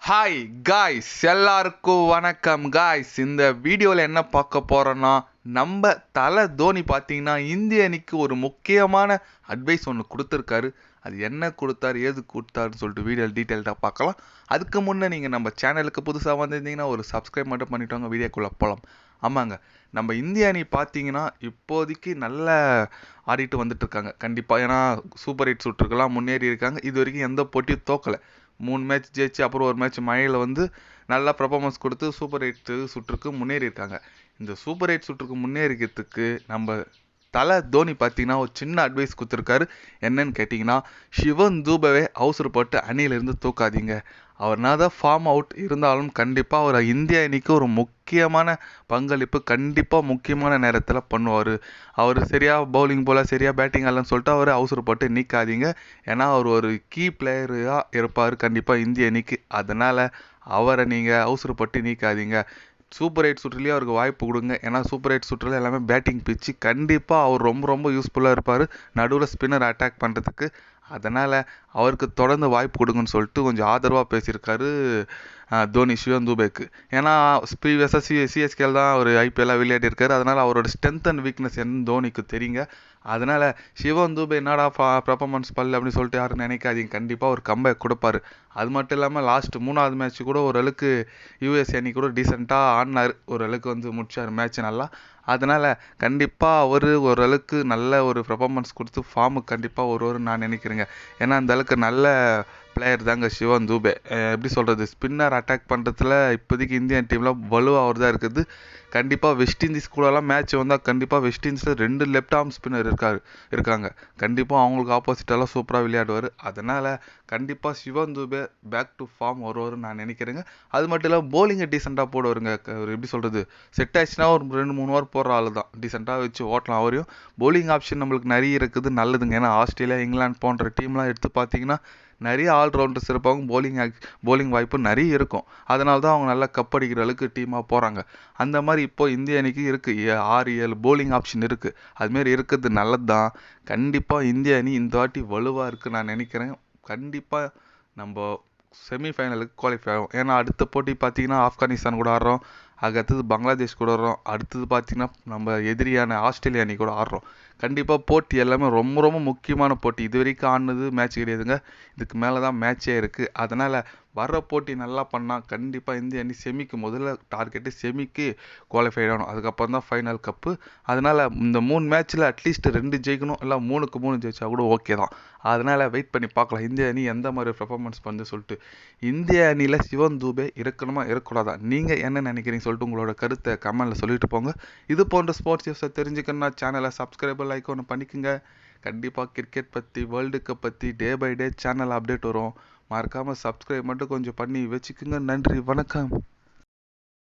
Hi guys, எல்லாருக்கும் வணக்கம் guys. இந்த வீடியோவில் என்ன பார்க்க போகிறோன்னா, நம்ம தலை தோனி பார்த்தீங்கன்னா இந்திய அணிக்கு ஒரு முக்கியமான அட்வைஸ் ஒன்று கொடுத்துருக்காரு. அது என்ன கொடுத்தாரு, ஏது கொடுத்தாருன்னு சொல்லிட்டு வீடியோ டீட்டெயில்டாக பார்க்கலாம். அதுக்கு முன்னே நீங்கள் நம்ம சேனலுக்கு புதுசாக வந்திருந்தீங்கன்னா ஒரு சப்ஸ்கிரைப் மட்டும் பண்ணிவிட்டு வீடியோக்குள்ளே போகலாம். ஆமாங்க, நம்ம இந்திய அணி பார்த்தீங்கன்னா இப்போதைக்கு நல்ல ஆடிட்டு வந்துட்டு இருக்காங்க கண்டிப்பாக. ஏன்னா சூப்பர் 8 சுற்றுக்கெல்லாம் முன்னேறி இருக்காங்க. இது வரைக்கும் எந்த போட்டியும் தோக்கலை. 3 மேட்ச் ஜெயிச்சு அப்புறம் ஒரு மேட்ச் மழையில் நல்லா பர்ஃபார்மன்ஸ் கொடுத்து சூப்பர் 8 சுற்றுக்கு முன்னேறி இருக்காங்க. இந்த சூப்பர் 8 சுற்றுக்கு முன்னேறிக்கிறதுக்கு நம்ம தலை தோனி பார்த்தீங்கன்னா ஒரு சின்ன அட்வைஸ் கொடுத்துருக்காரு. என்னன்னு கேட்டிங்கன்னா, சிவன் தூபவே அவசரப்பட்டு அணியிலிருந்து தூக்காதீங்க. அவர்னா தான் ஃபார்ம் அவுட் இருந்தாலும் கண்டிப்பாக அவர் இந்திய அணிக்கு ஒரு முக்கியமான பங்களிப்பு கண்டிப்பாக முக்கியமான நேரத்தில் பண்ணுவார். அவர் சரியாக பவுலிங் போல் சரியாக பேட்டிங் ஆடலன்னு சொல்லிட்டு அவர் அவசரப்பட்டு நீக்காதீங்க. ஏன்னா அவர் ஒரு கீ பிளேயராக இருப்பார் கண்டிப்பாக இந்திய அணிக்கு. அதனால் அவரை நீங்கள் அவசரப்பட்டு நீக்காதீங்க. சூப்பர் 8 சுற்றுலேயே அவருக்கு வாய்ப்பு கொடுங்க. ஏன்னா சூப்பர் 8 சுற்றில் எல்லாமே பேட்டிங் பிச்சு கண்டிப்பாக அவர் ரொம்ப ரொம்ப யூஸ்ஃபுல்லாக இருப்பார் நடுவில் ஸ்பின்னர் அட்டாக் பண்ணுறதுக்கு. அதனால் அவருக்கு தொடர்ந்து வாய்ப்பு கொடுங்கன்னு சொல்லிட்டு கொஞ்சம் ஆதரவாக பேசியிருக்காரு தோனி சிவன் தூபேக்கு. ஏன்னா ப்ரீவியஸாக சிஎஸ்கேல தான் அவர் ஐபிஎல்லாம் விளையாடி இருக்காரு. அதனால் அவரோட ஸ்ட்ரென்த் அண்ட் வீக்னஸ் என்னன்னு தோனிக்கு தெரியுங்க. அதனால் சிவன் தூபே என்னடா பர்ஃபார்மன்ஸ் பண்ணல அப்படின்னு சொல்லிட்டு யாரும் நினைக்காதீங்க. கண்டிப்பாக ஒரு கம்பேக் கொடுப்பாரு. அது மட்டும் இல்லாமல் லாஸ்ட் 3வது மேட்ச் கூட ஓரளவுக்கு யூஎஸ் அணி கூட டீசெண்டாக ஆடினார். ஓரளவுக்கு முடிச்சார் மேட்ச் நல்லா. அதனால் கண்டிப்பாக அவர் ஓரளவுக்கு நல்ல ஒரு பர்ஃபார்மன்ஸ் கொடுத்து ஃபார்முக்கு கண்டிப்பாக வருவார்னு நான் நினைக்கிறேங்க. ஏன்னா அந்த அளவுக்கு நல்ல பிளேயர் தாங்க சிவன் தூபே. எப்படி சொல்கிறது, ஸ்பின்னர் அட்டாக் பண்ணுறதுல இப்போதைக்கு இந்தியன் டீமில் வலுவாக அவர் தான் இருக்குது. கண்டிப்பாக வெஸ்ட் இண்டீஸ் கூடலாம் மேட்ச் வந்தால் கண்டிப்பாக வெஸ்ட் இண்டீஸில் 2 லெஃப்ட் ஆர்ம் ஸ்பின்னர் இருக்காங்க. கண்டிப்பாக அவங்களுக்கு ஆப்போசிட்டெல்லாம் சூப்பராக விளையாடுவார். அதனால் கண்டிப்பாக Shivam Dube back to form வருவார்னு நான் நினைக்கிறேங்க. அது மட்டும் இல்லாமல் போலிங்கை டீசெண்டாக போடுவாருங்க. எப்படி சொல்கிறது, செட் ஆச்சுன்னா ஒரு 2-3 ஓவர் போடுற ஆள் தான், டீசெண்டாக வச்சு ஓட்டலாம் அவரையும். போலிங் ஆப்ஷன் நம்மளுக்கு நிறைய இருக்குது, நல்லதுங்க. ஏன்னா ஆஸ்திரேலியா, இங்கிலாந்து போன்ற டீம்லாம் எடுத்து பார்த்தீங்கன்னா நிறைய ஆல்ரவுண்டர்ஸ் இருப்பாங்க. போலிங் வாய்ப்பு நிறைய இருக்கும். அதனால தான் அவங்க நல்லா கப் அடிக்கிற அளவுக்கு டீமாக போகிறாங்க. அந்த மாதிரி இப்போ இந்திய அணிக்கு இருக்குது 6-7 போலிங் ஆப்ஷன் இருக்குது. அதுமாரி இருக்கிறது நல்லது தான். கண்டிப்பாக இந்திய அணி இந்த வாட்டி வலுவாக இருக்குன்னு நான் நினைக்கிறேன். கண்டிப்பாக நம்ம செமிஃபைனலுக்கு குவாலிஃபை ஆகும். ஏன்னா அடுத்த போட்டி பார்த்தீங்கன்னா ஆப்கானிஸ்தான் கூட ஆடுறோம், அடுத்தது பங்களாதேஷ் கூட ஆடுறோம், அடுத்தது பார்த்திங்கன்னா நம்ம எதிரியான ஆஸ்திரேலியா அணி கூட ஆடுறோம். கண்டிப்பாக போட்டி எல்லாமே ரொம்ப ரொம்ப முக்கியமான போட்டி. இது வரைக்கும் ஆடினது மேட்ச் கிடையாதுங்க. இதுக்கு மேலே தான் மேட்சே இருக்குது. அதனால் வர்ற போட்டி நல்லா பண்ணால் கண்டிப்பாக இந்திய அணி செமிக்கு முதல்ல டார்கெட்டு செமிக்கு குவாலிஃபை ஆகணும். அதுக்கப்புறம் தான் ஃபைனல் கப்பு. அதனால் இந்த 3 மேட்ச்சில் அட்லீஸ்ட் 2 ஜெயிக்கணும், இல்லை 3க்கு 3 ஜெயிச்சா கூட ஓகே தான். அதனால் வெயிட் பண்ணி பார்க்கலாம் இந்திய அணி எந்த மாதிரி பெர்ஃபார்மன்ஸ் பண்ணு சொல்லிட்டு. இந்திய அணியில் சிவன் தூபே இருக்கணுமா இருக்கக்கூடாதா, நீங்கள் என்ன நினைக்கிறீங்க சொல்லிட்டு உங்களோட கருத்தை கமெண்டில் சொல்லிட்டு போங்க. இது போன்ற ஸ்போர்ட்ஸ் நியூஸை தெரிஞ்சுக்கணும்னா சேனலை சப்ஸ்கிரைபர் லைக் ஒன்று பண்ணிக்கோங்க. கண்டிப்பாக கிரிக்கெட் பற்றி, வேர்ல்டு கப் பற்றி day by day channel update வரும். மறக்காமல் சப்ஸ்கிரைப் மட்டும் கொஞ்சம் பண்ணி வச்சுக்கோங்க. நன்றி, வணக்கம்.